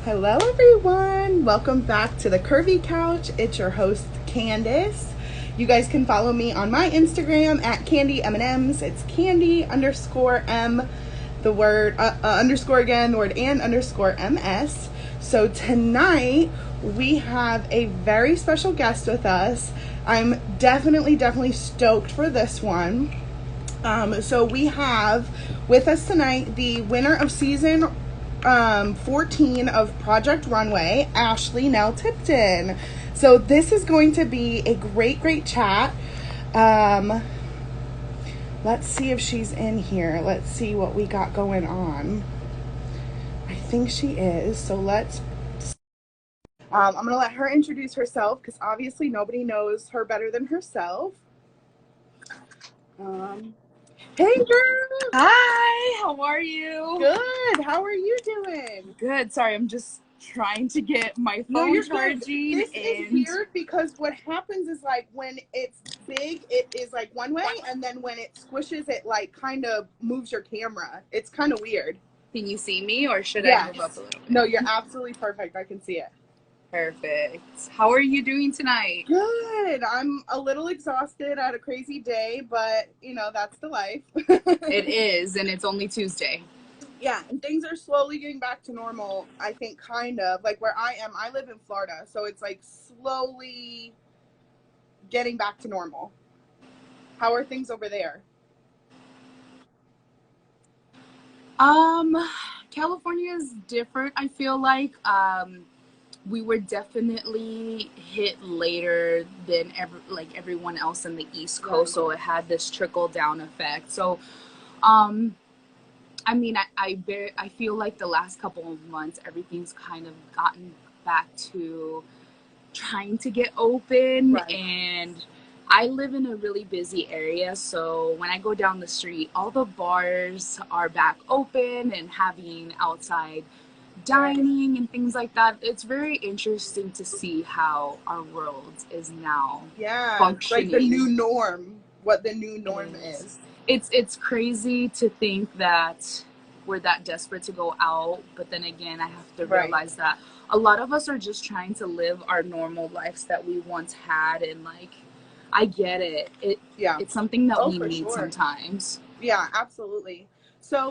Hello everyone, welcome back to the Curvy Couch. It's your host Candice. You guys can follow me on my Instagram at Candy M&Ms. It's Candy underscore M, the word underscore again, the word and underscore MS. So tonight we have a very special guest with us. I'm definitely stoked for this one. So we have with us tonight the winner of season 14 of Project Runway, Ashley Nell Tipton. So this is going to be a great chat. Let's see if she's in here. Let's see what we got going on. I think she is. So let's I'm going to let her introduce herself because obviously nobody knows her better than herself. Hey girl! Hi, how are you? Good. How are you doing? Good. Sorry, I'm just trying to get my phone charging. This is weird because what happens is like when it's big, it is like one way, and then when it squishes, it like kind of moves your camera. It's kind of weird. Can you see me, or should I move up a little bit? No, you're absolutely perfect. I can see it. Perfect. How are you doing tonight? Good. I'm a little exhausted. I had a crazy day, but you know, that's the life. It is, and it's only Tuesday. Yeah, and things are slowly getting back to normal, I think, kind of. Like where I am, I live in Florida, so it's like slowly getting back to normal. How are things over there? California is different, I feel like. We were definitely hit later than everyone else in the East Coast, so it had this trickle down effect. So, I mean, I feel like the last couple of months, everything's kind of gotten back to trying to get open. Right. And I live in a really busy area, so when I go down the street, all the bars are back open and having outside dining and things like that. It's very interesting to see how our world is now functioning. Like the new norm, what the new norm is. It's crazy to think that we're that desperate to go out, but then again, I have to realize that a lot of us are just trying to live our normal lives that we once had, and like, I get it. It's something that we need sometimes. Yeah, absolutely. So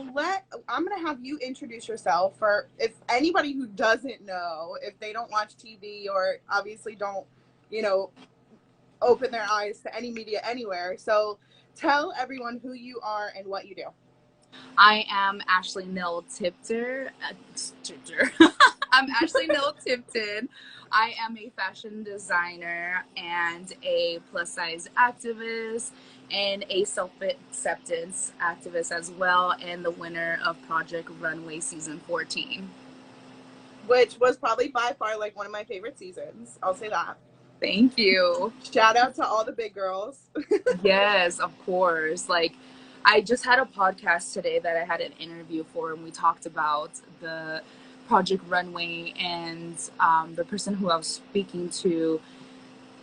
I'm going to have you introduce yourself for if anybody who doesn't know, if they don't watch TV or obviously don't, open their eyes to any media anywhere. So tell everyone who you are and what you do. I am Ashley Nell Tipton. I'm Ashley Nell Tipton. I am a fashion designer and a plus size activist and a self-acceptance activist as well, and the winner of Project Runway season 14. Which was probably by far like one of my favorite seasons. I'll say that. Thank you. Shout out to all the big girls. Yes, of course. Like, I just had a podcast today that I had an interview for, and we talked about the Project Runway, and the person who I was speaking to,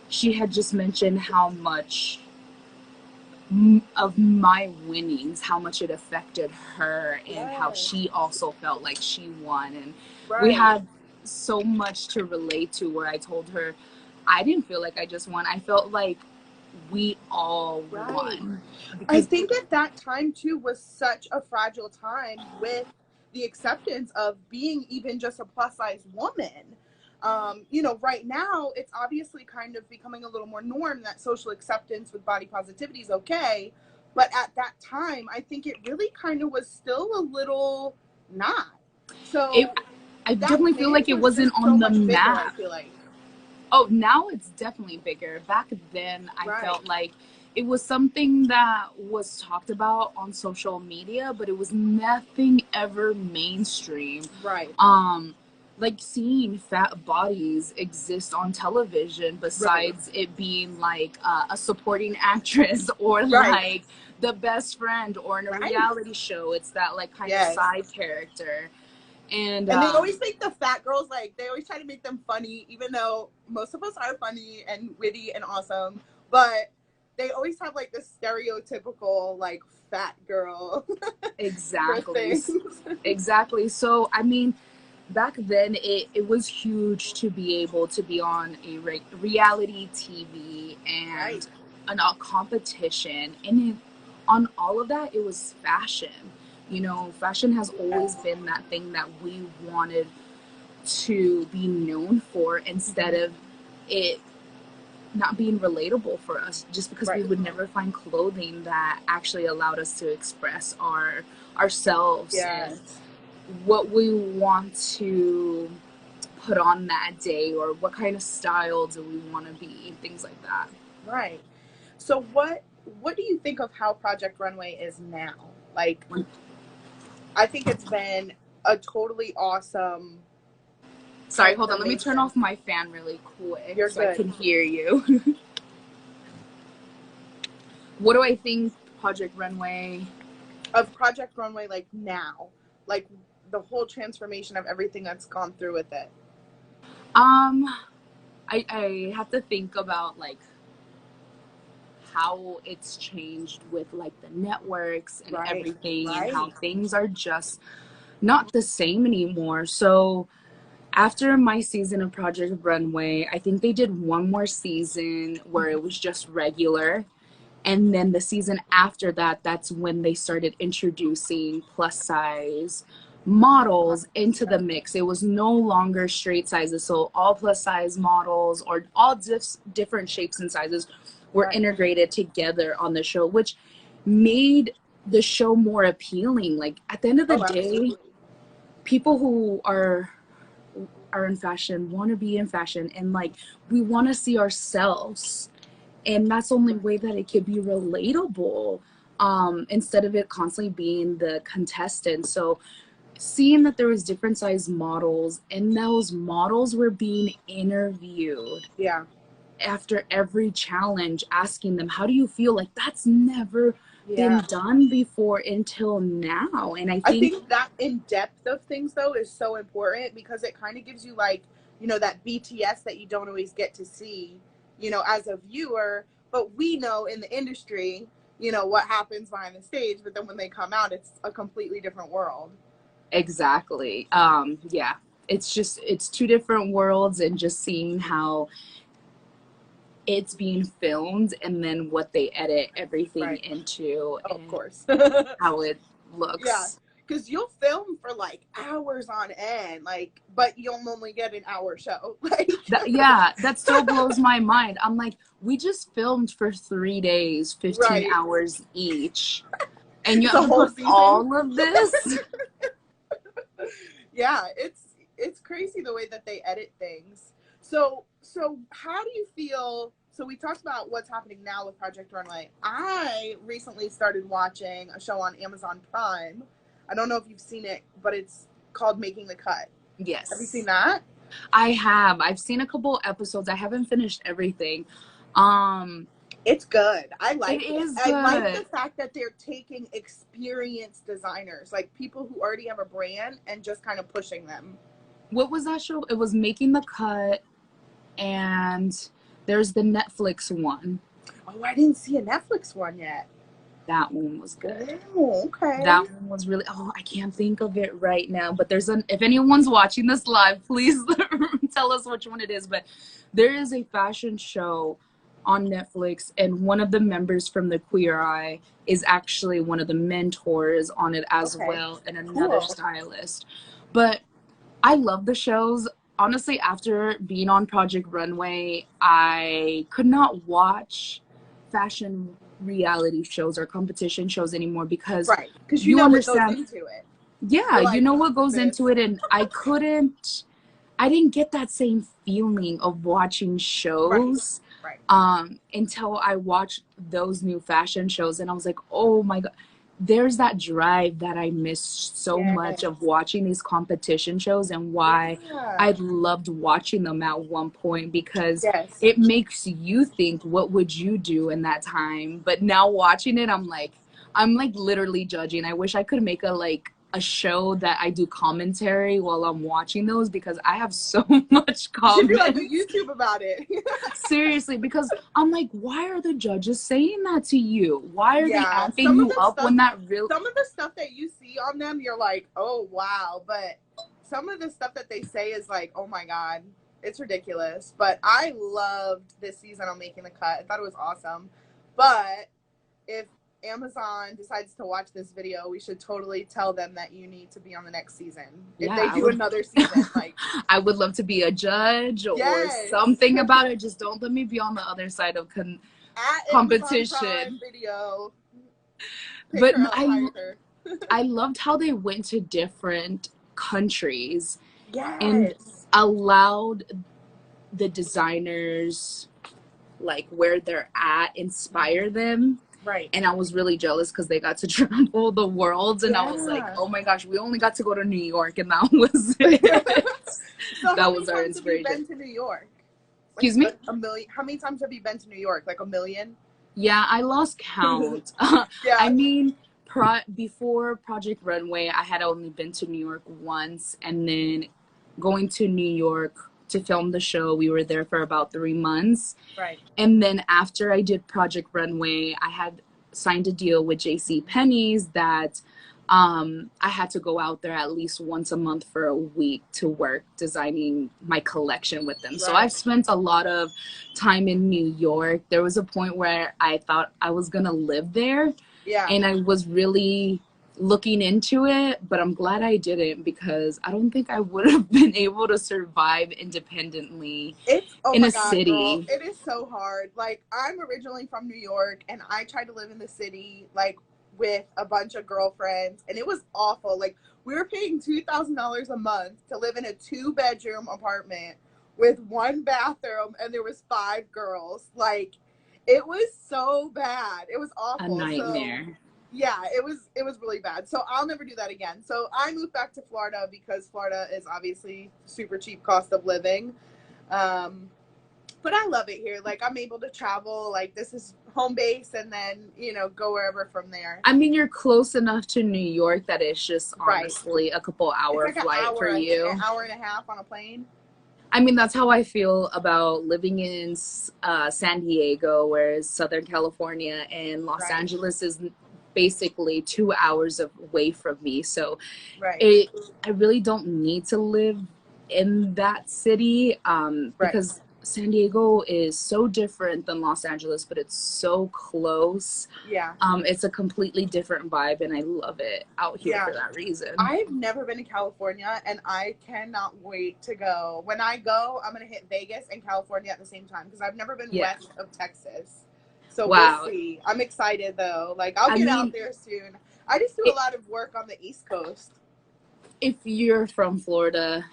she had just mentioned how much of my winnings, how much it affected her, and how she also felt like she won. And we had so much to relate to, where I told her I didn't feel like I just won. I felt like we all won. I think at that time too was such a fragile time with the acceptance of being even just a plus size woman. Right now it's obviously kind of becoming a little more norm that social acceptance with body positivity is okay. But at that time, I think it really kind of was still a little not. So I definitely feel like it wasn't on the map. I feel like. Oh, now it's definitely bigger. Back then, I felt like it was something that was talked about on social media, but it was nothing ever mainstream. Right. Like seeing fat bodies exist on television, besides it being like a supporting actress or like the best friend or in a reality show. It's that like kind of side character. And they always make the fat girls, like, they always try to make them funny, even though most of us are funny and witty and awesome. But they always have, like, this stereotypical, like, fat girl. Exactly. Exactly. So, I mean, back then it was huge to be able to be on a reality TV Right. and a competition, and on all of that it was fashion. You know, fashion has always been that thing that we wanted to be known for, instead of it not being relatable for us, just because we Right. would never find clothing that actually allowed us to express ourselves and Yes. what we want to put on that day, or what kind of style do we want to be, things like that. Right. So what do you think of how Project Runway is now? Like, I think it's been a totally awesome Sorry, hold on, let me turn transformation. off my fan really quick You're so I good. can hear you. What do I think Project Runway? Of Project Runway, like now, like the whole transformation of everything that's gone through with it. um I have to think about like how it's changed with like the networks and Right. everything, and how Right. things are just not the same anymore. So after my season of Project Runway, I think they did one more season where it was just regular. And then the season after that, that's when they started introducing plus size models into the mix. It was no longer straight sizes. So all plus size models, or all different shapes and sizes, were Right. integrated together on the show, which made the show more appealing. Like at the end of the Oh, day, absolutely. people who are in fashion want to be in fashion, and like we want to see ourselves, and that's the only way that it could be relatable, instead of it constantly being the contestant. So seeing that there was different size models, and those models were being interviewed Yeah. after every challenge, asking them, how do you feel? Like that's never been Yeah. done before until now. And I I think think that in depth of things though is so important, because it kind of gives you like, that BTS that you don't always get to see, as a viewer, but we know in the industry, what happens behind the stage, but then when they come out, it's a completely different world. exactly, yeah, it's two different worlds, and just seeing how it's being filmed and then what they edit everything Right. into, Oh, of and course. how it Yeah. looks. Because you'll film for like hours on end, like, but you'll only get an hour show. Like, Yeah, that still blows my mind. I'm like, we just filmed for 3 days, 15 right. hours each, and you It's have a to whole put season. all of this? Yeah, it's crazy the way that they edit things. So how do you feel? So we talked about what's happening now with Project Runway. I recently started watching a show on Amazon Prime. I don't know if you've seen it, but it's called Making the Cut. Have you seen Yes, that? I have. I've seen a couple episodes. I haven't finished everything. Um, It's good. I it like it. is I like the good. fact that they're taking experienced designers, like people who already have a brand, and just kind of pushing them. What was that show? It was Making the Cut, and there's the Netflix one. Oh, I didn't see a Netflix one yet. That one was good. Oh, okay. That one was really, oh, I can't think of it right now, but there's an, if anyone's watching this live, please tell us which one it is. But there is a fashion show on Netflix, and one of the members from the Queer Eye is actually one of the mentors on it as Okay. well, and another Cool. stylist. But I love the shows. Honestly, after being on Project Runway, I could not watch fashion reality shows or competition shows anymore, because Right. Because you you know what goes understand, into it. yeah, You're you like, know what goes this. into it, and I didn't get that same feeling of watching Right. shows, Right. until I watched those new fashion shows, and I was like, oh my god, there's that drive that I missed so much Yes. of watching these competition shows, and why I Yeah. loved watching them at one point, because Yes. it makes you think, what would you do in that time? But now watching it, I'm like literally judging. I wish I could make a show that I do commentary while I'm watching those, because I have so much You should do like a comments. YouTube about it. Seriously, because I'm like, why are the judges saying that to you? Why are they Yeah. amping you up when that real? Some of the stuff that you see on them, you're like, oh wow. But some of the stuff that they say is like, oh my God, it's ridiculous. But I loved this season on Making the Cut. I thought it was awesome. But if Amazon decides to watch this video, we should totally tell them that you need to be on the next season. If they do another season, like I would love to be a judge or something about it. Just don't let me be on the other side of competition. Video. But I loved how they went to different countries and allowed the designers, like where they're at, inspire them. Right. And I was really jealous because they got to travel the world, and I was like, oh my gosh, we only got to go to New York, and that was it. So that was our inspiration. Have you been to New York? Excuse me? A million. How many times have you been to New York? Like a million? Yeah, I lost count. I mean, before Project Runway, I had only been to New York once, and then going to New York to film the show, we were there for about 3 months. Right. And then after I did Project Runway, I had signed a deal with JCPenney's that I had to go out there at least once a month for a week to work designing my collection with them. Right. So I've spent a lot of time in New York. There was a point where I thought I was going to live there. Yeah. And I was really looking into it, but I'm glad I didn't, because I don't think I would have been able to survive independently in a city. Girl, it is so hard. Like, I'm originally from New York, and I tried to live in the city, like, with a bunch of girlfriends, and it was awful. Like, we were paying $2,000 a month to live in a 2-bedroom apartment with 1 bathroom, and there was 5 girls. Like, it was so bad. It was awful. A nightmare. So, yeah, it was really bad. So I'll never do that again. So I moved back to Florida because Florida is obviously super cheap cost of living. But I love it here. Like, I'm able to travel. Like, this is home base, and then, you know, go wherever from there. I mean, you're close enough to New York that it's just honestly a couple hour flight for you. An hour and a half on a plane. I mean, that's how I feel about living in San Diego, whereas Southern California and Los Angeles is basically 2 hours away from me. So I really don't need to live in that city because San Diego is so different than Los Angeles, but it's so close. Yeah. It's a completely different vibe, and I love it out here for that reason. I've never been to California, and I cannot wait to go. When I go, I'm going to hit Vegas and California at the same time, because I've never been west of Texas. So we'll see. I'm excited, though. Like, I'll get out there soon. I just do a lot of work on the East Coast. If you're from Florida,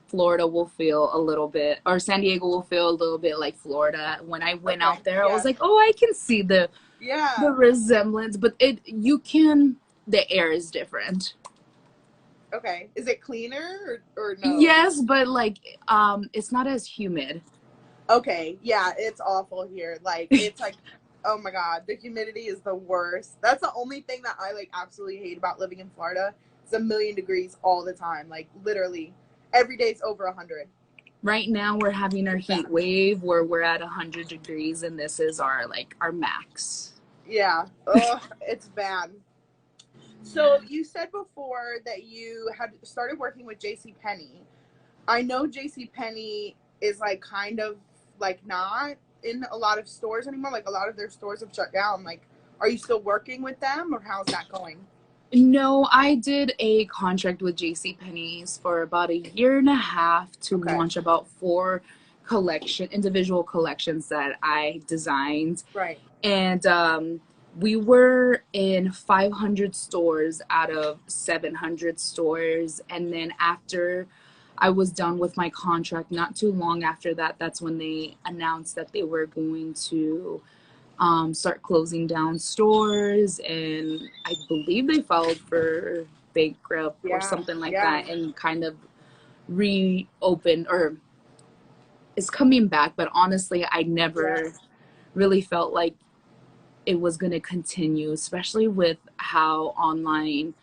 Florida will feel a little bit, or San Diego will feel a little bit like Florida. When I went out there, I was like, oh, I can see the resemblance, but the air is different. Okay. Is it cleaner or no? Yes, but like, it's not as humid. Okay. Yeah, it's awful here. Like, it's like, oh my God, the humidity is the worst. That's the only thing that I like absolutely hate about living in Florida. It's 1,000,000 degrees all the time. Like, literally. Every day it's over 100. Right now we're having our heat wave where we're at 100 degrees, and this is our max. Yeah. Oh, it's bad. So you said before that you had started working with JCPenney. I know JCPenney is like kind of like not in a lot of stores anymore. Like, a lot of their stores have shut down. Like, are you still working with them, or how's that going? No, I did a contract with JCPenney's for about 1.5 years to launch about 4 individual collections that I designed. Right. And we were in 500 stores out of 700 stores. And then after I was done with my contract, not too long after that, that's when they announced that they were going to start closing down stores, and I believe they filed for bankrupt or something like that, and kind of reopened, or is coming back. But honestly, I never really felt like it was going to continue, especially with how online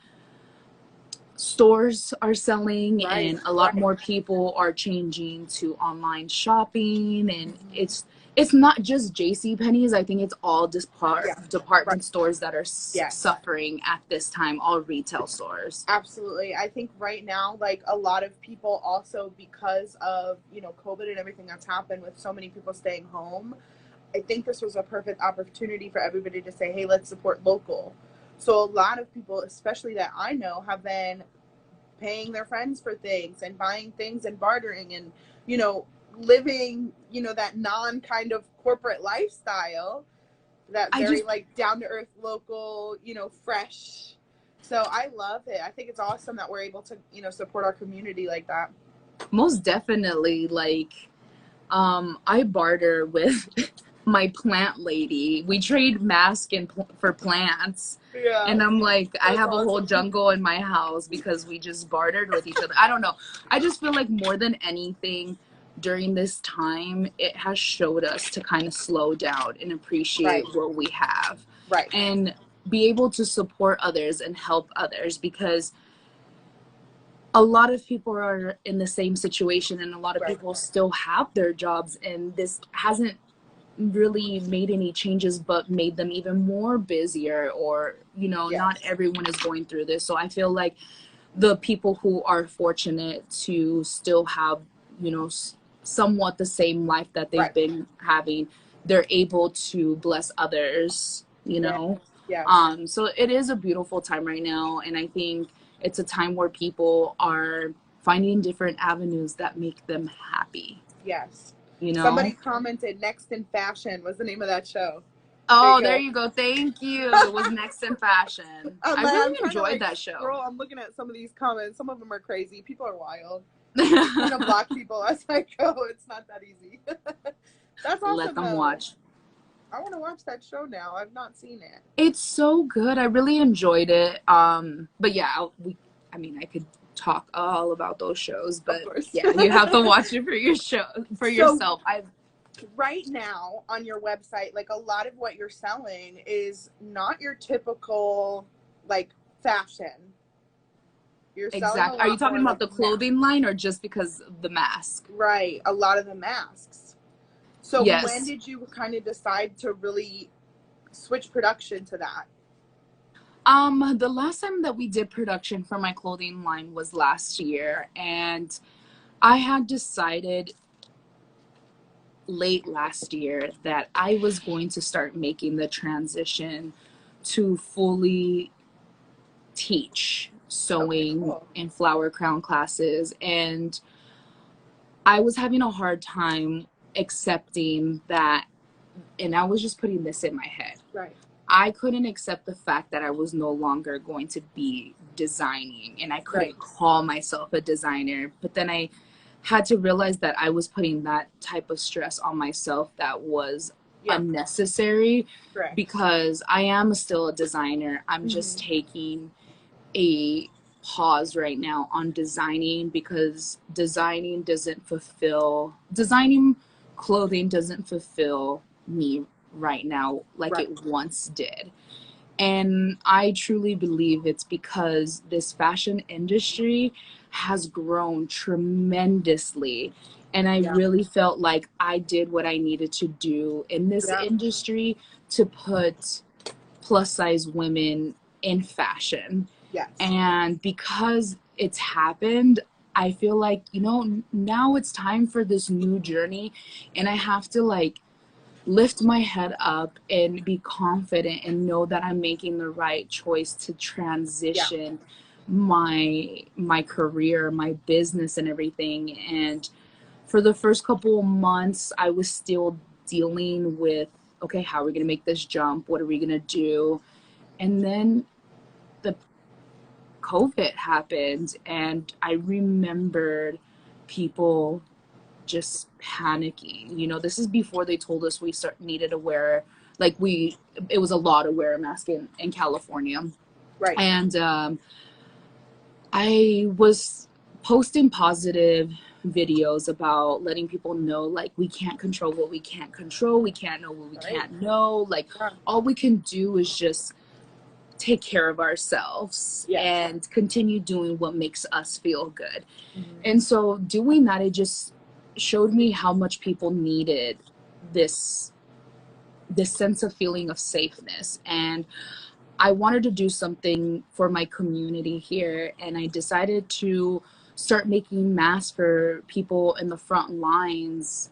stores are selling, Right, and a lot right. more people are changing to online shopping, and it's not just JC Penney's. I think it's all Yeah, right. department stores that are Yes. suffering at this time, all retail stores. Absolutely. I think right now, like a lot of people also, because of, you know, COVID and everything that's happened with so many people staying home, I think this was a perfect opportunity for everybody to say, hey, let's support local. So a lot of people, especially that I know, have been paying their friends for things and buying things and bartering and, you know, living, you know, that non kind of corporate lifestyle, that I very just like down to earth, local, you know, fresh. So I love it. I think it's awesome that we're able to, you know, support our community like that. most definitely, like, I barter with my plant lady. We trade masks for plants. Yeah, And I'm like, I that's have a whole awesome. jungle in my house because we just bartered with each other. I don't know. I just feel like more than anything during this time, it has showed us to kind of slow down and appreciate Right, what we have right. and be able to support others and help others, because a lot of people are in the same situation, and a lot of Right. people still have their jobs, and this hasn't really made any changes but made them even more busier, or, you know, not Yes. everyone is going through this. So I feel like the people who are fortunate to still have, you know, somewhat the same life that they've Right. been having, they're able to bless others, you Yeah. know. Yes. So it is a beautiful time right now, and I think it's a time where people are finding different avenues that make them happy, Yes. you Somebody know. commented Next in Fashion was the name of that show. There you Oh, there go. you go. Thank you. It was Next in Fashion. I'm I like, I'm really trying to enjoyed like that show. scroll. I'm looking at some of these comments. Some of them are crazy. People are wild. I'm just trying to block people as I go. It's not that easy. That's Let awesome them though. watch. I want to watch that show now. I've not seen it. It's so good. I really enjoyed it. But yeah, I mean, I could talk all about those shows, Of but course. yeah, you have to watch it for So yourself. I right now on your website, like a lot of what you're selling is not your typical like fashion. You're selling a Exactly. Are you lot talking more about like the mask. clothing line or just because of the mask? Right. A lot of the masks. So when Yes. did you kind of decide to really switch production to that? The last time that we did production for my clothing line was last year, and I had decided late last year that I was going to start making the transition to fully teach Okay, sewing cool. and flower crown classes. And I was having a hard time accepting that. And I was just putting this in my head. Right. I couldn't accept the fact that I was no longer going to be designing, and I Right. couldn't call myself a designer. But then I had to realize that I was putting that type of stress on myself that was Yeah. unnecessary, Correct. because I am still a designer. I'm just Mm-hmm. taking a pause right now on designing, because designing clothing doesn't fulfill me right now like Right. it once did. And I truly believe it's because this fashion industry has grown tremendously. And I Yeah. really felt like I did what I needed to do in this Yeah. industry to put plus size women in fashion. Yes. And because it's happened, I feel like, you know, now it's time for this new journey. And I have to like lift my head up and be confident and know that I'm making the right choice to Yeah. transition my career, my business and everything. And for the first couple of months, I was still dealing with, okay, how are we going to make this jump? What are we going to do? And then the COVID happened, and I remembered people just panicking. You know, this is before they told us needed to wear, like, it was a law to wear a mask in California. Right. And I was posting positive videos about letting people know, like, we can't control what we can't control. We can't know what we Right. can't know. Like, Yeah. all we can do is just take care of ourselves and continue doing what makes us feel good. And so doing that, it just showed me how much people needed this sense of feeling of safeness. And I wanted to do something for my community here, and I decided to start making masks for people in the front lines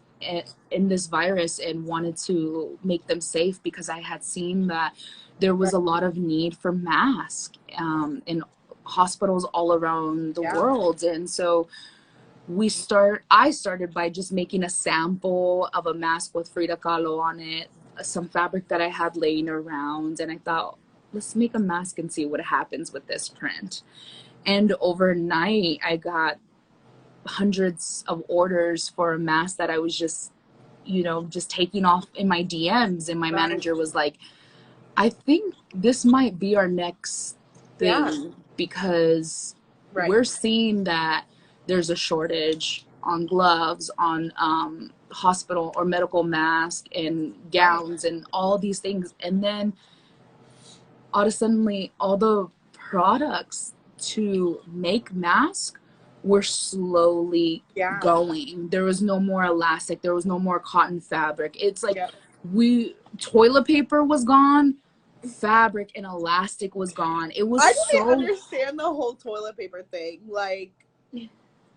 in this virus, and wanted to make them safe because I had seen that there was a lot of need for masks in hospitals all around the world. And so I started by just making a sample of a mask with Frida Kahlo on it, some fabric that I had laying around, and I thought, let's make a mask and see what happens with this print. And overnight, I got hundreds of orders for a mask that I was just taking off in my DMs. And my manager was like, I think this might be our next thing, because we're seeing that there's a shortage on gloves, on hospital or medical masks and gowns and all these things. And then all of a sudden, all the products to make masks were slowly going. There was no more elastic. There was no more cotton fabric. It's like toilet paper was gone, fabric and elastic was gone. It was I didn't understand the whole toilet paper thing. Like,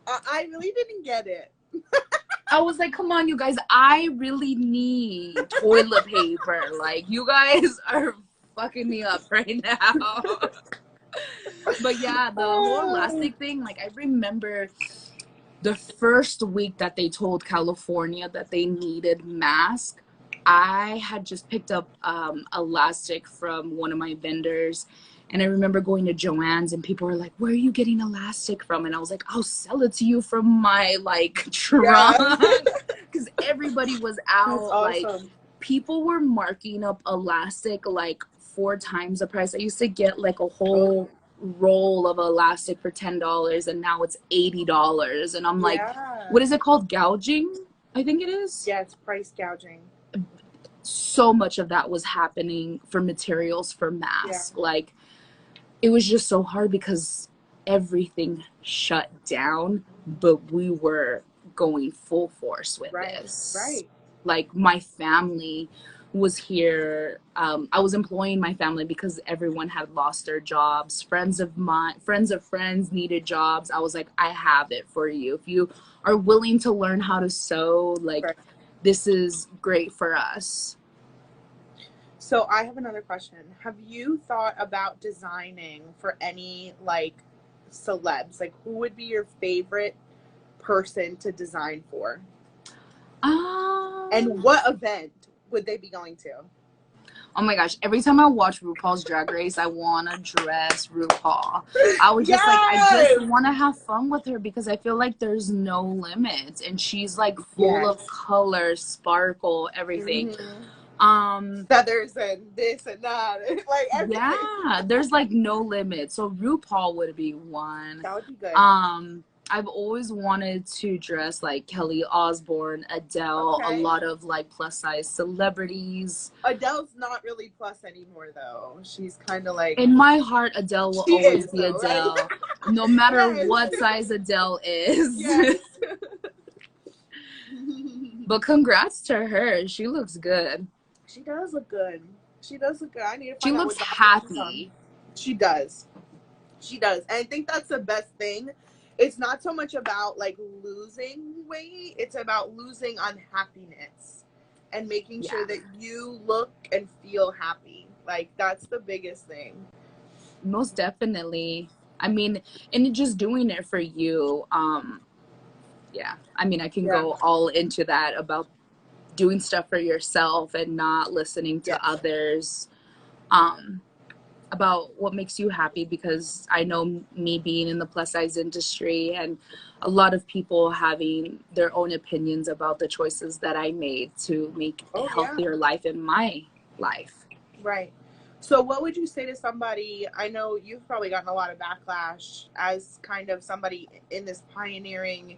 I really didn't get it. I was like, come on, you guys, I really need toilet paper. Like, you guys are fucking me up right now. But yeah, the whole elastic thing, like, I remember the first week that they told California that they needed masks. I had just picked up elastic from one of my vendors, and I remember going to Joann's and people were like, where are you getting elastic from? And I was like, I'll sell it to you from my trunk. Because everybody was out. That's awesome. Like, people were marking up elastic like 4 times the price. I used to get like a whole roll of elastic for $10, and now it's $80. And I'm like, what is it called? Gouging? I think it is. Yeah, it's price gouging. So much of that was happening for materials for masks. Like, it was just so hard because everything shut down, but we were going full force with this. Like, my family was here. I was employing my family because everyone had lost their jobs. Friends of friends needed jobs. I was like, I have it for you. If you are willing to learn how to sew, like, this is great for us. So I have another question. Have you thought about designing for any like celebs? Like, who would be your favorite person to design for? And what event would they be going to? Oh my gosh, every time I watch RuPaul's Drag Race, I want to dress RuPaul. I was just like, I just want to have fun with her because I feel like there's no limits. And she's like full of color, sparkle, everything. Feathers and this and that. Like, everything. Yeah, there's like no limit. So RuPaul would be one. That would be good. I've always wanted to dress like Kelly Osbourne, Adele, a lot of like plus size celebrities. Adele's not really plus anymore though. She's kind of like, in my heart, Adele will always be Adele, right? No matter what size Adele is. But congrats to her. She looks good. She does look good. She does look good. I need to find She looks happy. She does. She does. And I think that's the best thing. It's not so much about like losing weight. It's about losing unhappiness and making sure that you look and feel happy. Like, that's the biggest thing. Most definitely. I mean, and just doing it for you. I mean, I can go all into that about doing stuff for yourself and not listening to others. About what makes you happy, because I know me being in the plus size industry and a lot of people having their own opinions about the choices that I made to make a healthier life in my life. Right. So what would you say to somebody, I know you've probably gotten a lot of backlash as kind of somebody in this pioneering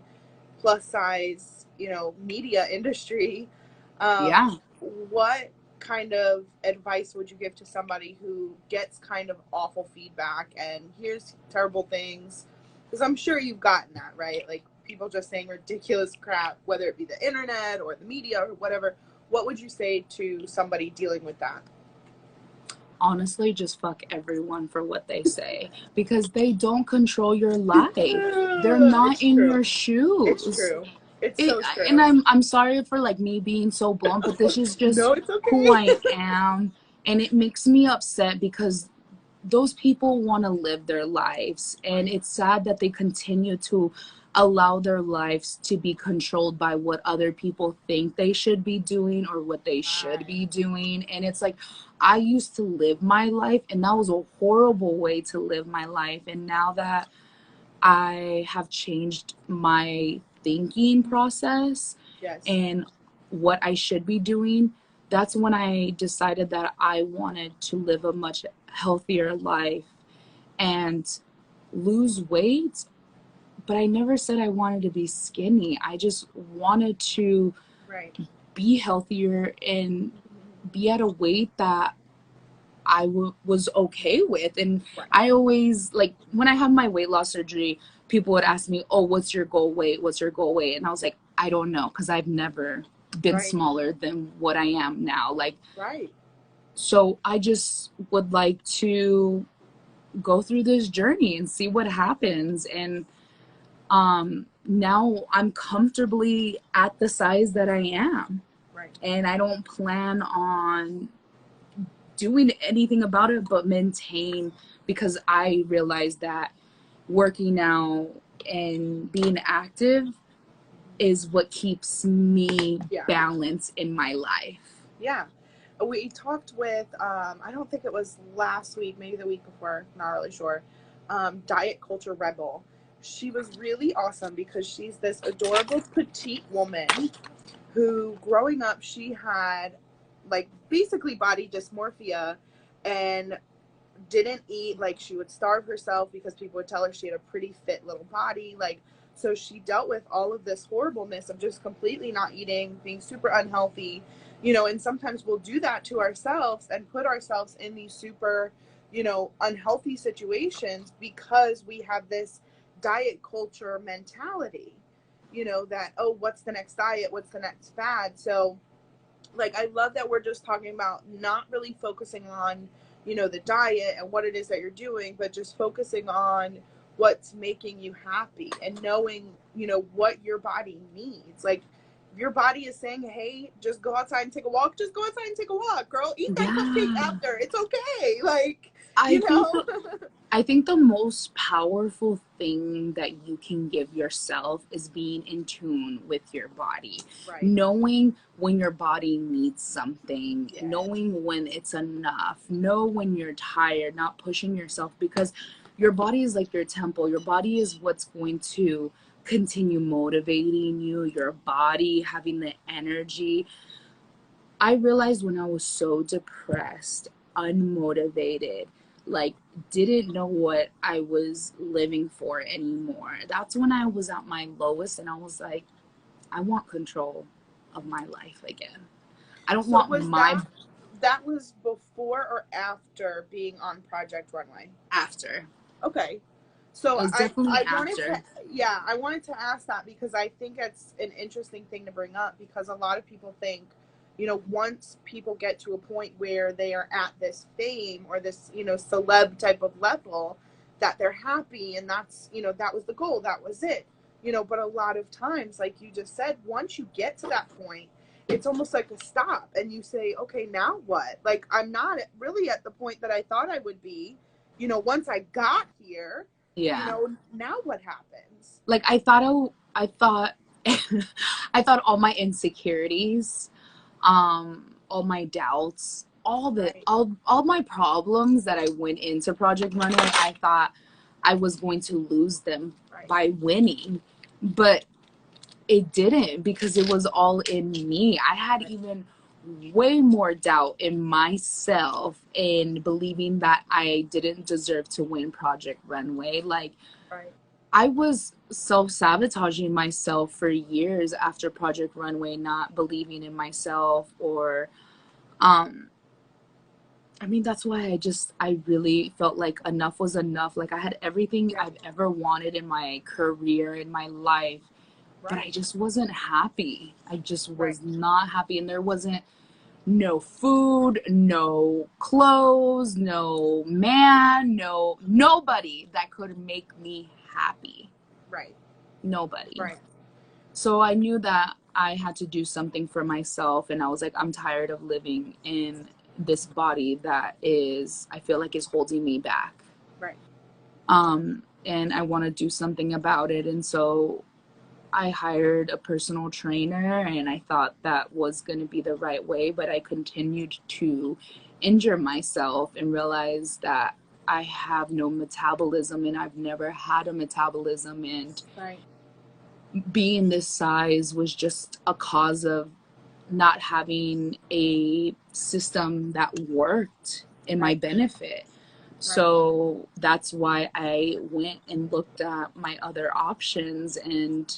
plus size, media industry. What kind of advice would you give to somebody who gets kind of awful feedback and hears terrible things? Because I'm sure you've gotten that, right? Like people just saying ridiculous crap, whether it be the internet or the media or whatever. What would you say to somebody dealing with that? Honestly, just fuck everyone for what they say, because they don't control your life. They're not It's in true. your It's shoes. true. It's so And true. I'm sorry for like me being so blunt, but this is just No, it's who okay. I am, and it makes me upset because those people want to live their lives, and it's sad that they continue to allow their lives to be controlled by what other people think they should be doing or what they should be doing. And it's like, I used to live my life, and that was a horrible way to live my life. And now that I have changed my thinking process Yes. and what I should be doing, that's when I decided that I wanted to live a much healthier life and lose weight. But I never said I wanted to be skinny. I just wanted to Right. be healthier and be at a weight that was okay with. And Right. I always, like, when I had my weight loss surgery, people would ask me, oh, what's your goal weight? What's your goal weight? And I was like, I don't know, because I've never been Right. smaller than what I am now. Like, Right. so I just would like to go through this journey and see what happens. And now I'm comfortably at the size that I am. Right. And I don't plan on doing anything about it but maintain, because I realized that working out and being active is what keeps me Yeah. balanced in my life. Yeah. We talked with, I don't think it was last week, maybe the week before, not really sure, Diet Culture Rebel. She was really awesome because she's this adorable petite woman who, growing up, she had like basically body dysmorphia and didn't eat. Like she would starve herself because people would tell her she had a pretty fit little body. Like, so she dealt with all of this horribleness of just completely not eating, being super unhealthy, and sometimes we'll do that to ourselves and put ourselves in these super, unhealthy situations because we have this diet culture mentality, that, oh, what's the next diet? What's the next fad? So like, I love that we're just talking about not really focusing on, the diet and what it is that you're doing, but just focusing on what's making you happy and knowing, what your body needs. Like, your body is saying, hey, just go outside and take a walk. Just go outside and take a walk, girl. Eat that cupcake after. It's okay. Like, I I think the most powerful thing that you can give yourself is being in tune with your body. Right. Knowing when your body needs something, Yes. knowing when it's enough, know when you're tired, not pushing yourself, because your body is like your temple. Your body is what's going to continue motivating you, your body having the energy. I realized when I was so depressed, unmotivated, like didn't know what I was living for anymore. That's when I was at my lowest, and I was like, I want control of my life again. I don't So want was my that was before or after being on Project Runway? after. Okay. So It was I definitely I wanted after. to, yeah, I wanted to ask that because I think it's an interesting thing to bring up because a lot of people think, once people get to a point where they are at this fame or this, celeb type of level, that they're happy and that's, that was the goal, that was it. But a lot of times, like you just said, once you get to that point, it's almost like a stop and you say, okay, now what? Like, I'm not really at the point that I thought I would be, once I got here, Yeah. now what happens? Like I thought I thought all my insecurities, all my doubts, Right. all my problems that I went into Project Runway, I thought I was going to lose them Right. by winning. But it didn't, because it was all in me. I had even way more doubt in myself in believing that I didn't deserve to win Project Runway. Like, Right. I was self-sabotaging myself for years after Project Runway, not believing in myself or Um, I mean, that's why I really felt like enough was enough. Like I had everything Yeah. I've ever wanted in my career, in my life, but I Right. just wasn't happy. I just Right. was not happy. And there wasn't no food, no clothes, no man, nobody that could make me happy. Right. Nobody. Right. So I knew that I had to do something for myself, and I was like, I'm tired of living in this body that I feel like is holding me back. Right. And I want to do something about it. And so I hired a personal trainer, and I thought that was going to be the right way, but I continued to injure myself and realized that I have no metabolism, and I've never had a metabolism, and Right. being this size was just a cause of not having a system that worked in my Right. benefit. Right. So that's why I went and looked at my other options. And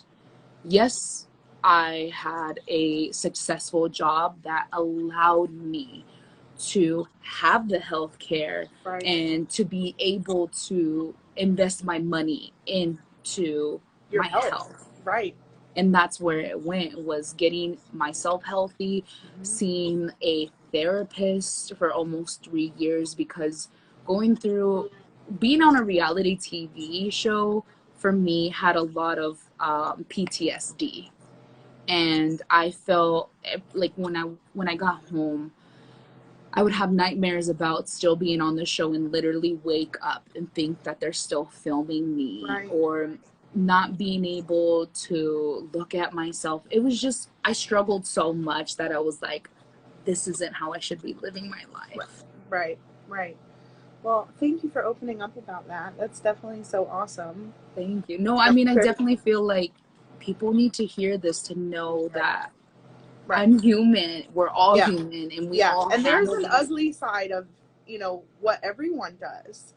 yes, I had a successful job that allowed me to have the health care Right. and to be able to invest my money into Your my health. health. Right. And that's where it went, was getting myself healthy, Mm-hmm. seeing a therapist for almost 3 years, because going through being on a reality TV show for me had a lot of PTSD. And I felt like when I got home, I would have nightmares about still being on the show and literally wake up and think that they're still filming me, Right. or not being able to look at myself. It was just, I struggled so much that I was like, this isn't how I should be living my life. Right. Right. Well, thank you for opening up about that. That's definitely so awesome. Thank you. No, I mean, I definitely feel like people need to hear this to know Right. that Right. I'm human. We're all Yeah. human, and we Yeah. all And there's handle an these. ugly side of, what everyone does.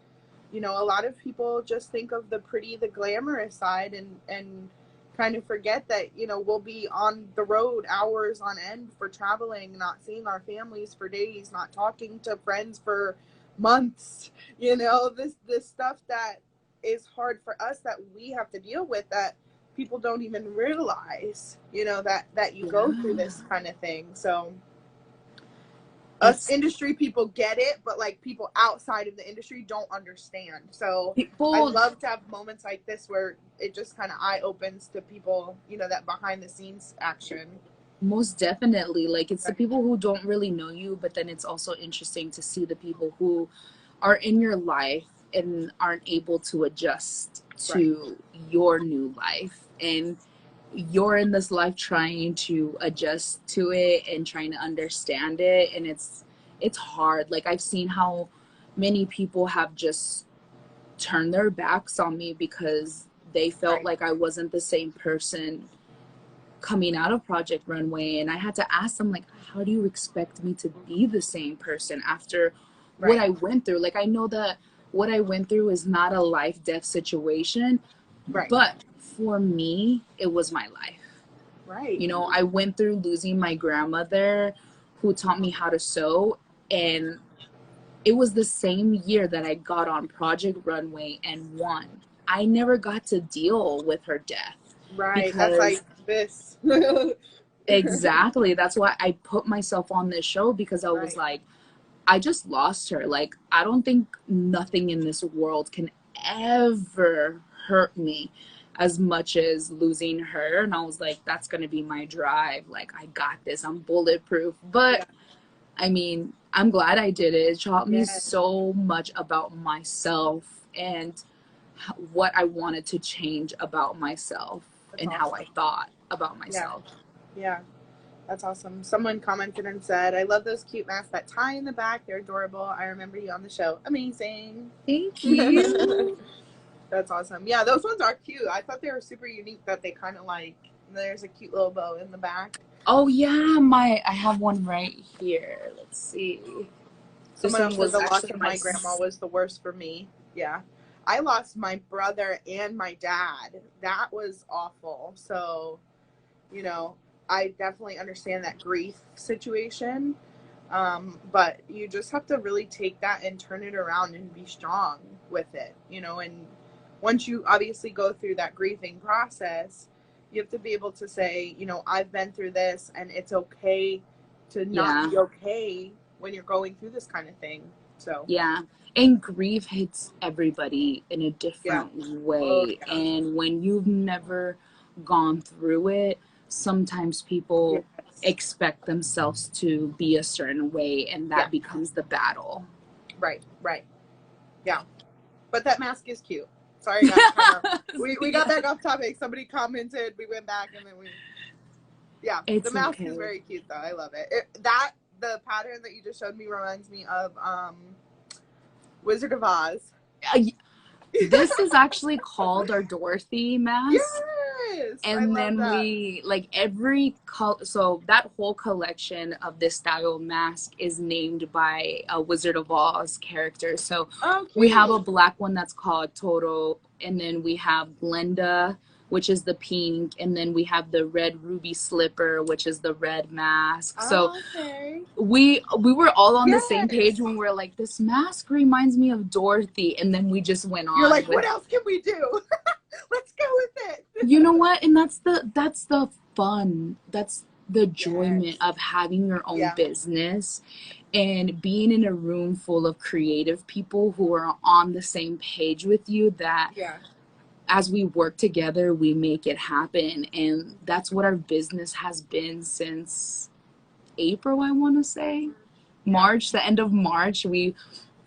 A lot of people just think of the pretty, the glamorous side, and kind of forget that, we'll be on the road hours on end for traveling, not seeing our families for days, not talking to friends for months. This stuff that is hard for us, that we have to deal with, that people don't even realize, that you go through Yeah. this kind of thing. So us It's industry people get it, but like people outside of the industry don't understand. So I people. love to have moments like this where it just kind of eye opens to people, that behind the scenes action. Most definitely. Like, it's the Right. people who don't really know you, but then it's also interesting to see the people who are in your life and aren't able to adjust Right. to your new life. And you're in this life trying to adjust to it and trying to understand it. And it's hard. Like, I've seen how many people have just turned their backs on me because they felt Right. like I wasn't the same person coming out of Project Runway. And I had to ask them, like, how do you expect me to be the same person after what Right. I went through? Like, I know that what I went through is not a life death situation, Right. but for me, it was my life. Right. You know, I went through losing my grandmother who taught me how to sew, and it was the same year that I got on Project Runway and won. I never got to deal with her death Right. That's because like this. exactly. That's why I put myself on this show, because I was Right. like, I just lost her. Like, I don't think nothing in this world can ever hurt me as much as losing her. And I was like, that's going to be my drive. Like, I got this. I'm bulletproof. Yeah. But I mean, I'm glad I did it. It taught me Yeah. so much about myself and what I wanted to change about myself That's and how I awesome. thought about Yeah. myself. Yeah. That's awesome. Someone commented and said, I love those cute masks that tie in the back. They're adorable. I remember you on the show. Amazing. Thank you. That's awesome. Yeah, those ones are cute. I thought they were super unique, that they kind of like, there's a cute little bow in the back. Oh yeah, I have one right here. Let's see. This Someone one else said was the loss actually of my grandma was the worst for me. Yeah. I lost my brother and my dad. That was awful. So, I definitely understand that grief situation. But you just have to really take that and turn it around and be strong with it, you know, and once you obviously go through that grieving process, you have to be able to say, you know, I've been through this and it's okay to not be okay when you're going through this kind of thing. So and grief hits everybody in a different way. And when you've never gone through it, sometimes people expect themselves to be a certain way, and that becomes the battle. Right. Yeah. But that mask is cute. Sorry, we got back off topic. Somebody commented, we went back, and then the mask is very cute though. I love it. The pattern that you just showed me reminds me of Wizard of Oz. This is actually called our Dorothy mask. Yes, and then we like so that whole collection of this style mask is named by a Wizard of Oz character. So we have a black one that's called Toro, and then we have Glenda, which is the pink, and then we have the red ruby slipper, which is the red mask. So we were all on the same page when we were like, this mask reminds me of Dorothy, and then we just went on. You're like, what else can we do? Let's go with it. You know what? And that's the fun. That's the enjoyment of having your own business and being in a room full of creative people who are on the same page with you, that as we work together, we make it happen. And that's what our business has been since April, I want to say. March, the end of March, we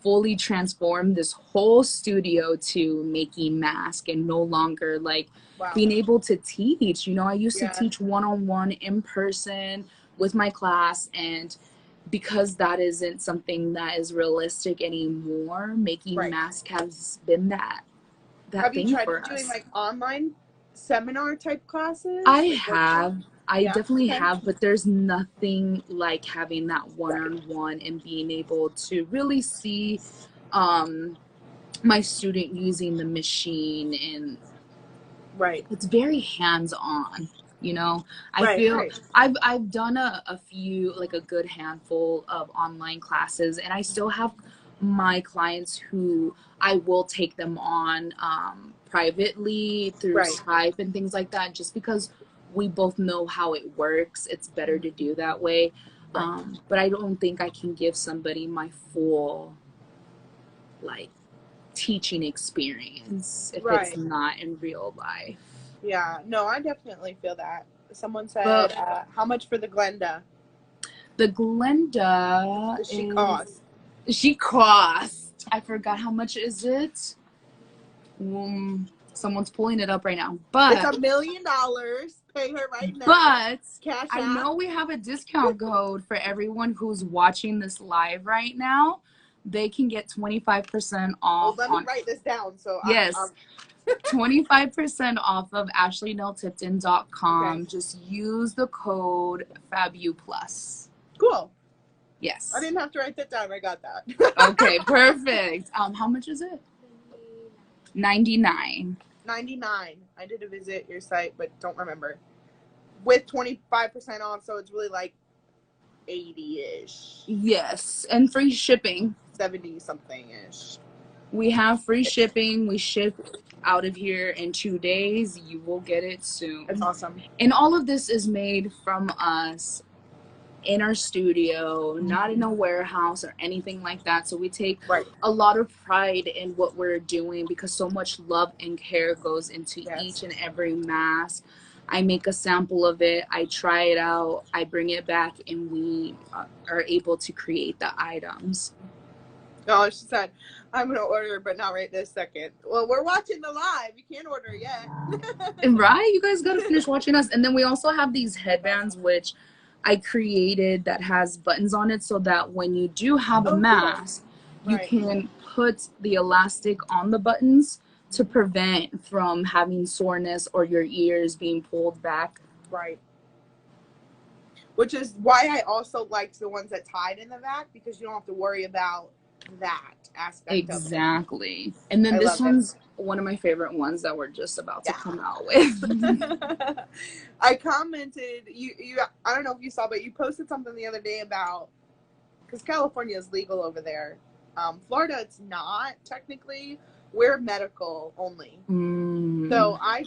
fully transformed this whole studio to making masks, and no longer like being able to teach. You know, I used to teach one-on-one in person with my class, and because that isn't something that is realistic anymore, making masks has been that have thing you tried for us. Doing like online seminar type classes? I definitely have, but there's nothing like having that one-on-one and being able to really see my student using the machine, and it's very hands-on, you know. I feel I've done a few, like a good handful of online classes, and I still have my clients who I will take them on privately through Skype and things like that, just because we both know how it works. It's better to do that way. But I don't think I can give somebody my full like teaching experience if it's not in real life. Yeah, no, I definitely feel that. Someone said, how much for the Glenda? The Glenda she cost. I forgot how much is it. Someone's pulling it up right now, but it's $1 million. Pay her right now. But Cash I know we have a discount code for everyone who's watching this live right now. They can get 25% off. Let me write this down. So 25% off of ashleynelltipton.com. Just use the code FABUPLUS. Cool. Yes. I didn't have to write that down. I got that. Okay, perfect. How much is it? $99. $99. I did visit your site, but don't remember. With 25% off, so it's really like 80-ish. Yes, and free shipping. 70-something-ish. We have free shipping. We ship out of here in 2 days. You will get it soon. That's awesome. And all of this is made from us in our studio, not in a warehouse or anything like that. So we take a lot of pride in what we're doing, because so much love and care goes into each and every mask. I make a sample of it, I try it out, I bring it back, and we are able to create the items. Oh, she said, I'm going to order, but not right this second. Well, we're watching the live. You can't order yet. Right? You guys got to finish watching us. And then we also have these headbands, which I created, that has buttons on it, so that when you do have a mask, you can put the elastic on the buttons to prevent from having soreness or your ears being pulled back. Right. Which is why I also liked the ones that tied in the back, because you don't have to worry about that aspect exactly. Of it. And then this one's one of my favorite ones that we're just about to come out with. I commented, you I don't know if you saw, but you posted something the other day about because California is legal over there. Florida, it's not technically. We're medical only. So I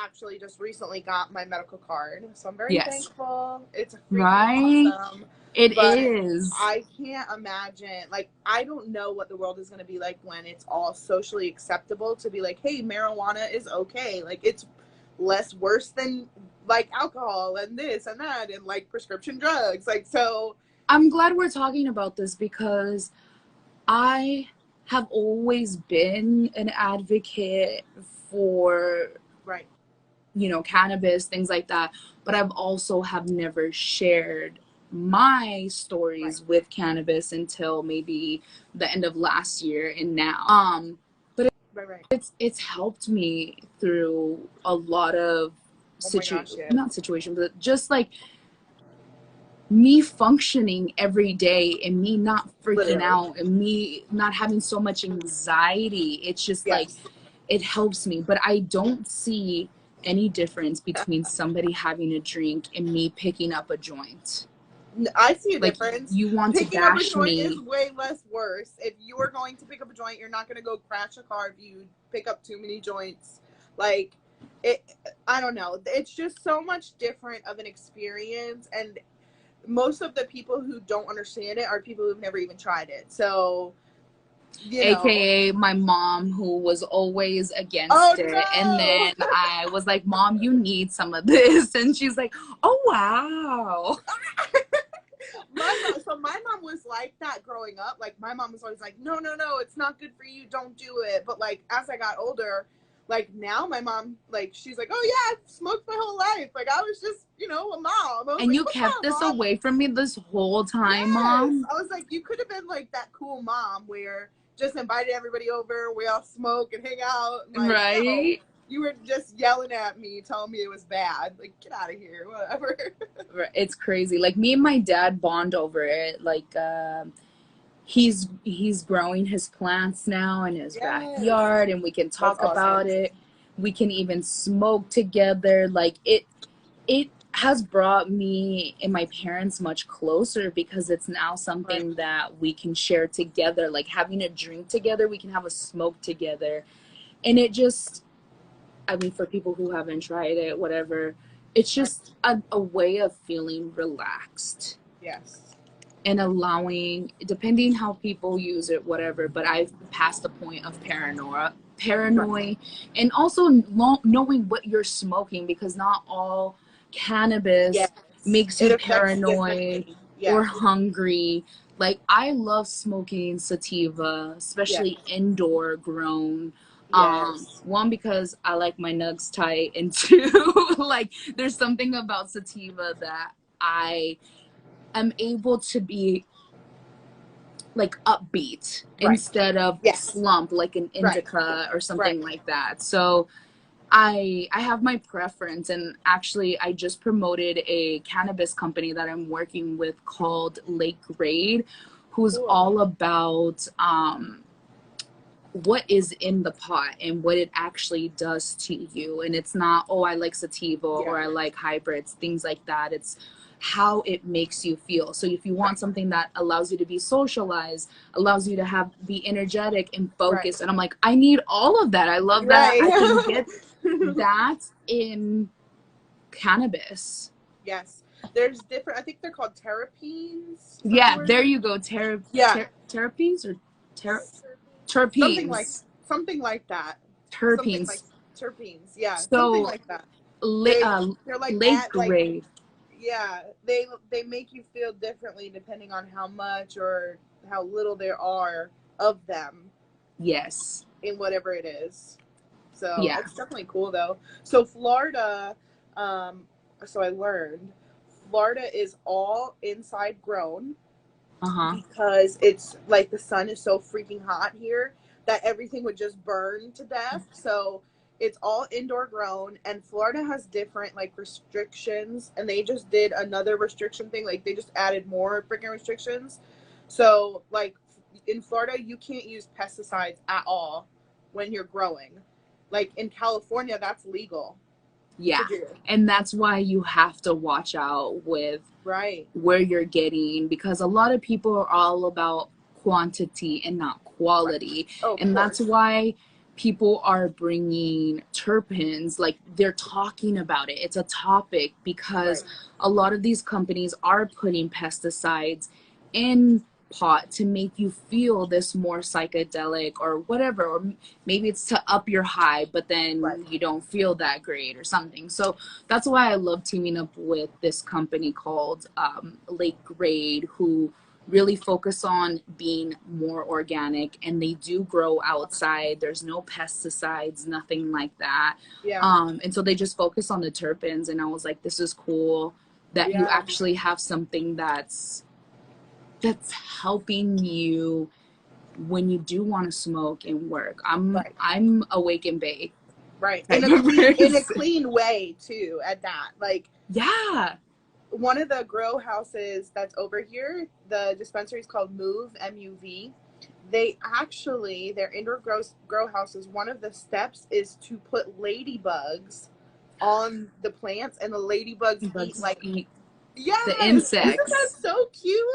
actually just recently got my medical card, so I'm very thankful. It's freaking awesome. It but is. I can't imagine, like, I don't know what the world is going to be like when it's all socially acceptable to be like, hey, marijuana is okay. Like, it's less worse than, like, alcohol and this and that and, like, prescription drugs. Like, so. I'm glad we're talking about this because I have always been an advocate for, right, you know, cannabis, things like that. But I've also have never shared my stories with cannabis until maybe the end of last year and now. But it's helped me through a lot of not situation, but just like me functioning every day and me not freaking out and me not having so much anxiety. It's just like, it helps me. But I don't see any difference between somebody having a drink and me picking up a joint. I see a difference. You want picking to bash up a joint me is way less worse. If you are going to pick up a joint, you're not going to go crash a car if you pick up too many joints. Like, I don't know. It's just so much different of an experience, and most of the people who don't understand it are people who've never even tried it. So, AKA my mom, who was always against it. No! And then I was like, Mom, you need some of this. And she's like, oh, wow. My mom was like that growing up. Like, my mom was always like, no, it's not good for you. Don't do it. But, like, as I got older, like, now my mom, like, she's like, oh, yeah, I've smoked my whole life. Like, I was just, you know, a mom. And like, you kept this Mom? Away from me this whole time, Mom? I was like, you could have been, like, that cool mom where just invited everybody over, we all smoke and hang out. And, like, right? No, you were just yelling at me, telling me it was bad. Like, get out of here, whatever. It's crazy. Like, me and my dad bond over it. Like, he's growing his plants now in his backyard, and we can talk about it. We can even smoke together. Like, it has brought me and my parents much closer because it's now something that we can share together. Like, having a drink together, we can have a smoke together. And it just, I mean, for people who haven't tried it, whatever, it's just a way of feeling relaxed. Yes. And allowing, depending how people use it, whatever, but I've passed the point of paranoia, and also knowing what you're smoking, because not all cannabis makes you paranoid or hungry. Like, I love smoking sativa, especially indoor grown. One, because I like my nugs tight, and two, like, there's something about sativa that I am able to be, like, upbeat instead of slump, like an indica or something like that. So I have my preference, and actually I just promoted a cannabis company that I'm working with called Lake Grade, who's all about what is in the pot and what it actually does to you. And it's not, oh, I like sativa or I like hybrids, things like that. It's how it makes you feel. So if you want something that allows you to be socialized, allows you to be energetic and focused, and I'm like, I need all of that. I love that I can get that in cannabis. Yes. There's different, I think they're called terpenes. There you go. Terpenes or terpenes. Something like that. Terpenes. Terpenes, yeah. So, something like that. They're like Lake Grade. They make you feel differently depending on how much or how little there are of them. Yes. In whatever it is. So it's definitely cool though. So Florida, so I learned Florida is all inside grown. Because it's like the sun is so freaking hot here that everything would just burn to death. So it's all indoor grown, and Florida has different, like, restrictions, and they just did another restriction thing. Like, they just added more freaking restrictions. So, like, in Florida, you can't use pesticides at all when you're growing. Like, in California, that's legal. Yeah. to do. And that's why you have to watch out with Right. where you're getting, because a lot of people are all about quantity and not quality. Right. Oh, of And course. that's why people are bringing terpenes, like they're talking about it. It's a topic because Right. a lot of these companies are putting pesticides in pot to make you feel this more psychedelic or whatever, or maybe it's to up your high, but then Right. you don't feel that great or something. So that's why I love teaming up with this company called Lake Grade, who really focus on being more organic, and they do grow outside. There's no pesticides, nothing like that. Yeah. And so they just focus on the terpenes, and I was like, this is cool that you Yeah. actually have something that's helping you when you do want to smoke and work. Right. I'm awake and bake Right. type In of a person. clean way too, at that. Like, Yeah. one of the grow houses that's over here, the dispensary is called Move, M-U-V. They actually, their indoor grow houses, one of the steps is to put ladybugs on the plants, and the ladybugs eat, Bugs like, eat yes, the isn't that insects. so cute?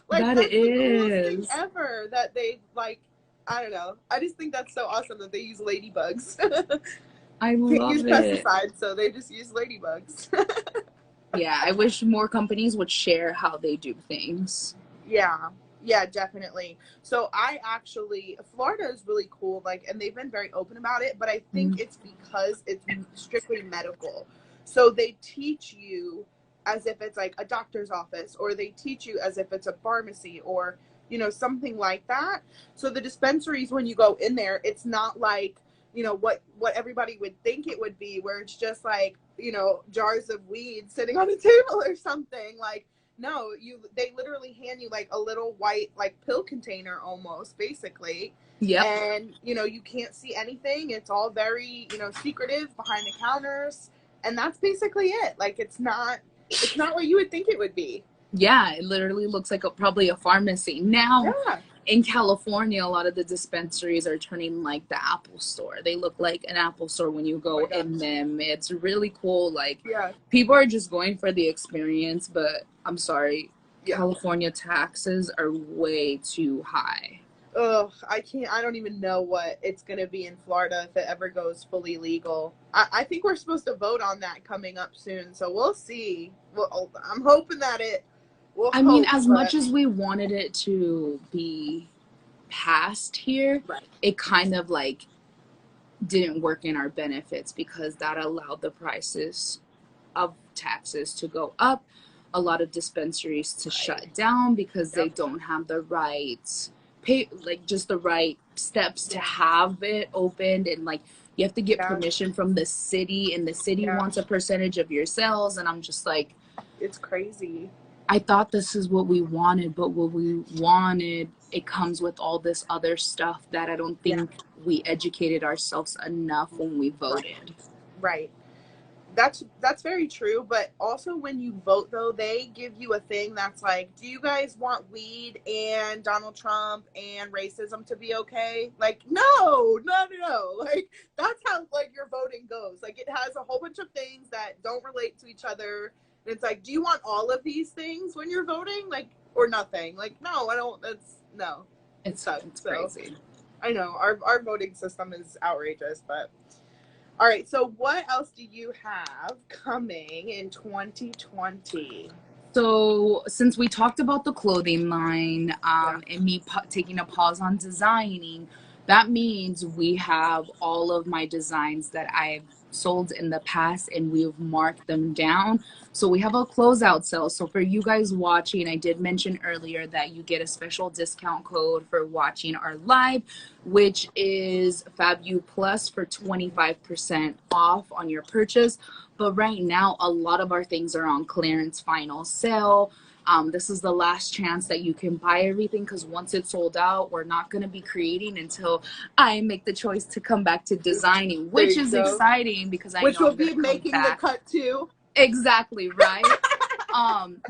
Like, That that's the coolest thing is. ever, that they, like, I don't know. I just think that's so awesome that they use ladybugs. I Can't use love it. pesticides, so they just use ladybugs. Yeah, I wish more companies would share how they do things. Yeah. Yeah, definitely. So Florida is really cool, like, and they've been very open about it, but I think Mm. it's because it's strictly medical. So they teach you as if it's like a doctor's office, or they teach you as if it's a pharmacy, or, something like that. So the dispensaries, when you go in there, it's not like, what everybody would think it would be, where it's just like, jars of weed sitting on a table or something. Like, no, they literally hand you like a little white, like, pill container almost, basically. Yep. And you can't see anything. It's all very, secretive behind the counters, and that's basically it. Like, it's not what you would think it would be. Yeah, it literally looks like probably a pharmacy. Now, Yeah. in California, a lot of the dispensaries are turning like the Apple store. They look like an Apple store when you go in them. It's really cool. Like, Yeah. people are just going for the experience, but I'm sorry, Yeah. California taxes are way too high. Ugh, I don't even know what it's going to be in Florida if it ever goes fully legal. I think we're supposed to vote on that coming up soon, so we'll see. Well, I'm hoping that I mean, as much as we wanted it to be passed here, right. It kind of like didn't work in our benefits, because that allowed the prices of taxes to go up, a lot of dispensaries to shut down because they don't have the right just the right steps to have it opened, and like you have to get permission from the city, and the city wants a percentage of your sales, and I'm just like, it's crazy. I thought this is what we wanted, but what we wanted, it comes with all this other stuff that I don't think we educated ourselves enough when we voted. Right. That's very true, but also when you vote, though, they give you a thing that's like, do you guys want weed and Donald Trump and racism to be okay? Like, no. Like, that's how, like, your voting goes. Like, it has a whole bunch of things that don't relate to each other. And it's like, do you want all of these things when you're voting? Like, or nothing? Like, no, I don't. No. It's crazy. I know our voting system is outrageous, but all right. So what else do you have coming in 2020? So since we talked about the clothing line, and me taking a pause on designing, that means we have all of my designs that I've sold in the past, and we've marked them down. So we have a closeout sale. So for you guys watching, I did mention earlier that you get a special discount code for watching our live, which is FabU Plus for 25% off on your purchase. But right now, a lot of our things are on clearance final sale. This is the last chance that you can buy everything, because once it's sold out, we're not going to be creating until I make the choice to come back to designing, which is exciting because I know will be making the cut too. Exactly, right?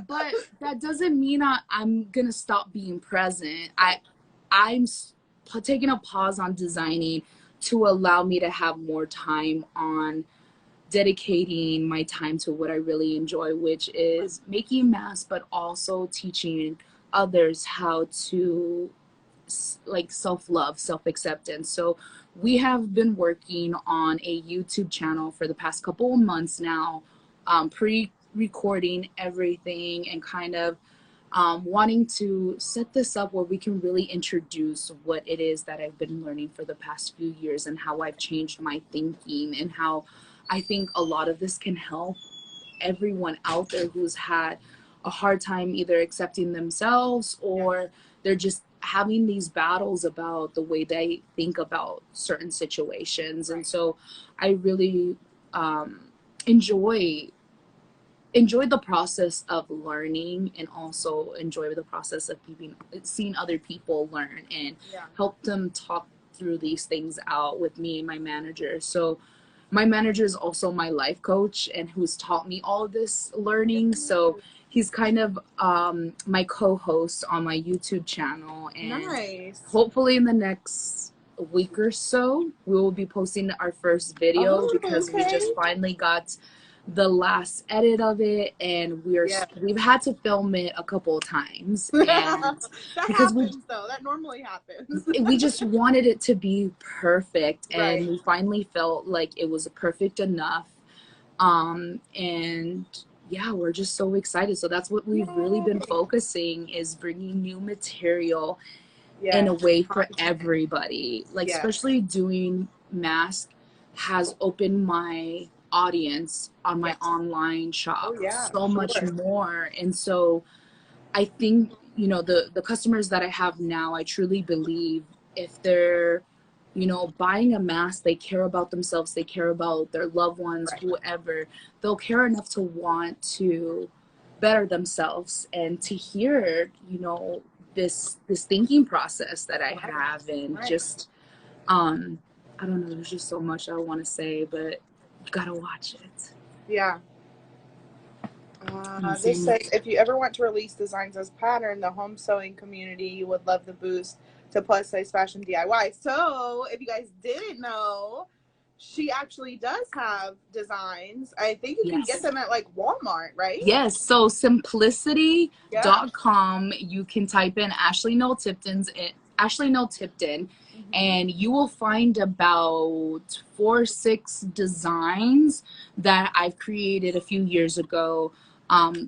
But that doesn't mean I'm going to stop being present. I'm taking a pause on designing to allow me to have more time on dedicating my time to what I really enjoy, which is making masks, but also teaching others how to like self-love, self-acceptance. So we have been working on a YouTube channel for the past couple of months now, pre-recording everything and kind of wanting to set this up where we can really introduce what it is that I've been learning for the past few years and how I've changed my thinking and how I think a lot of this can help everyone out there who's had a hard time either accepting themselves or they're just having these battles about the way they think about certain situations. And so I really enjoy the process of learning and also enjoy the process of seeing other people learn and help them talk through these things out with me and my manager. So my manager is also my life coach and who's taught me all of this learning. So he's kind of my co-host on my YouTube channel. And hopefully in the next week or so, we will be posting our first video because we just finally got the last edit of it, and we've had to film it a couple of times. And that happens, though. That normally happens. We just wanted it to be perfect, and we finally felt like it was perfect enough. And yeah, we're just so excited. So that's what we've really been focusing, is bringing new material in a way for everybody. Like especially doing mask has opened my audience on my online shop so much more. And so I think, you know, the customers that I have now, I truly believe if they're, you know, buying a mask, they care about themselves, they care about their loved ones, whoever, they'll care enough to want to better themselves and to hear, you know, this thinking process that I have. And just I don't know, there's just so much I want to say, but you gotta watch it. This says, if you ever want to release designs as pattern, the home sewing community would love the boost to plus size fashion DIY. So if you guys didn't know, she actually does have designs. I think you can get them at like Walmart, right? Yes. So simplicity.com, you can type in Ashley Nell Tipton, and you will find about 4 or 6 designs that I've created a few years ago.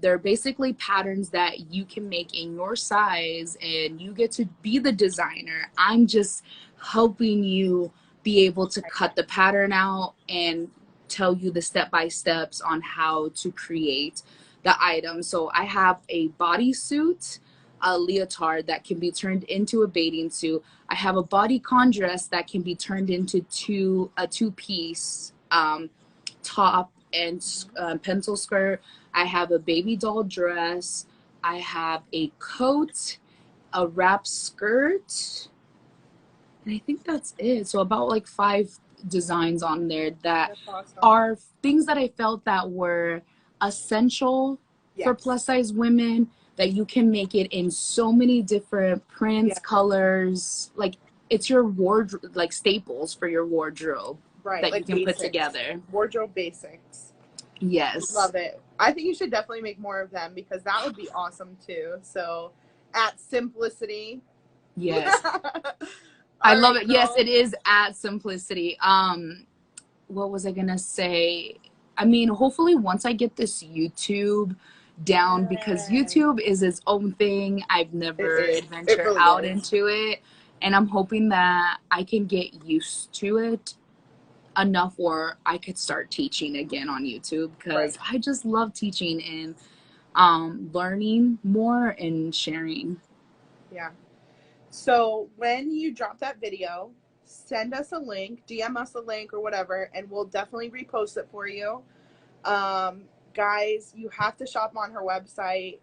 They're basically patterns that you can make in your size, and you get to be the designer. I'm just helping you be able to cut the pattern out and tell you the step-by-steps on how to create the item. So I have a bodysuit, a leotard that can be turned into a bathing suit. I have a bodycon dress that can be turned into a two-piece top and pencil skirt. I have a baby doll dress. I have a coat, a wrap skirt, and I think that's it. So about like 5 designs on there that are things that I felt that were essential for plus size women, that you can make it in so many different prints, colors. Like it's your wardrobe, like staples for your wardrobe that like you can put together. Wardrobe basics. Yes. Love it. I think you should definitely make more of them because that would be awesome too. So at Simplicity. Yes. I love it. Yes, it is at Simplicity. What was I gonna say? I mean, hopefully once I get this YouTube down, because YouTube is its own thing. I've never adventured out into it, and I'm hoping that I can get used to it enough where I could start teaching again on YouTube, because I just love teaching and learning more and sharing. So when you drop that video, send us a link, DM us a link or whatever, and we'll definitely repost it for you. Guys, you have to shop on her website.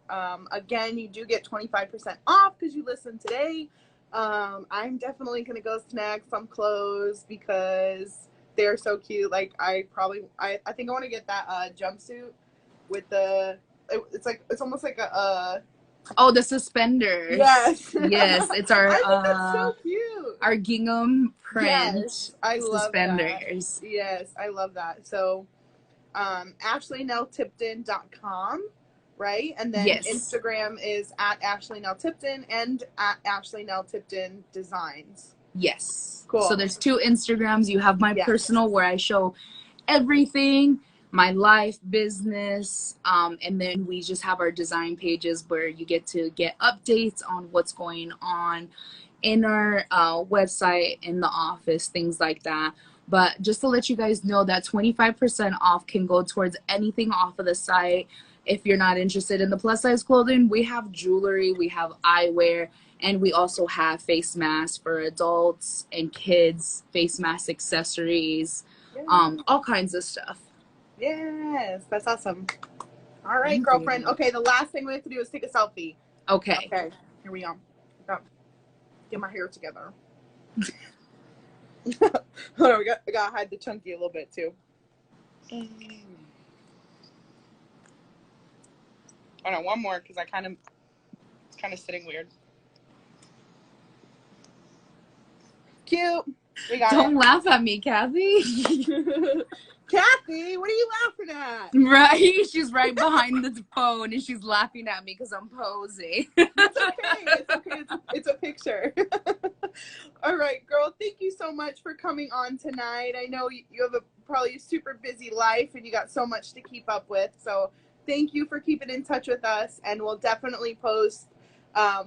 Again, you do get 25% off because you listened today. I'm definitely going to go snag some clothes because they're so cute. Like I think I want to get that jumpsuit with it's almost like a oh, the suspenders. Yes. Yes, it's our I think that's so cute. Our gingham print I love suspenders. That. Yes, I love that. So ashleynelltipton.com, right? And then Yes. Instagram is at Ashley Nell Tipton and at Ashley Nell Tipton Designs. Yes. Cool. So there's 2 Instagrams. You have my Yes. personal, where I show everything, my life, business, and then we just have our design pages where you get to get updates on what's going on in our website, in the office, things like that. But just to let you guys know that 25% off can go towards anything off of the site. If you're not interested in the plus size clothing, we have jewelry, we have eyewear, and we also have face masks for adults and kids, face mask accessories, all kinds of stuff. Yes, that's awesome. All right, Thank girlfriend. you. Okay, the last thing we have to do is take a selfie. Okay. Okay, here we go. Get my hair together. Hold on, I gotta hide the chunky a little bit too. Hold on, one more because it's kind of sitting weird. Cute. We got Don't laugh at me, Kathy. Kathy, what are you laughing at? Right? She's right behind the phone and she's laughing at me because I'm posing. It's okay. It's okay. It's a picture. All right, girl. Thank you so much for coming on tonight. I know you have probably a super busy life and you got so much to keep up with. So thank you for keeping in touch with us. And we'll definitely post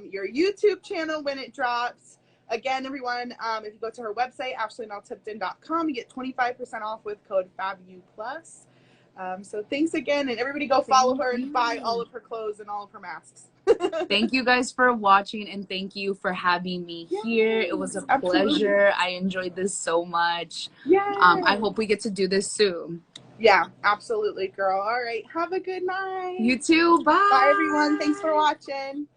your YouTube channel when it drops. Again, everyone, if you go to her website, ashleynelltipton.com, you get 25% off with code FABU+. So thanks again, and everybody go follow her and buy all of her clothes and all of her masks. Thank you guys for watching, and thank you for having me here. It was a pleasure. I enjoyed this so much. I hope we get to do this soon. Yeah, absolutely, girl. All right, have a good night. You too. Bye. Bye, everyone. Thanks for watching.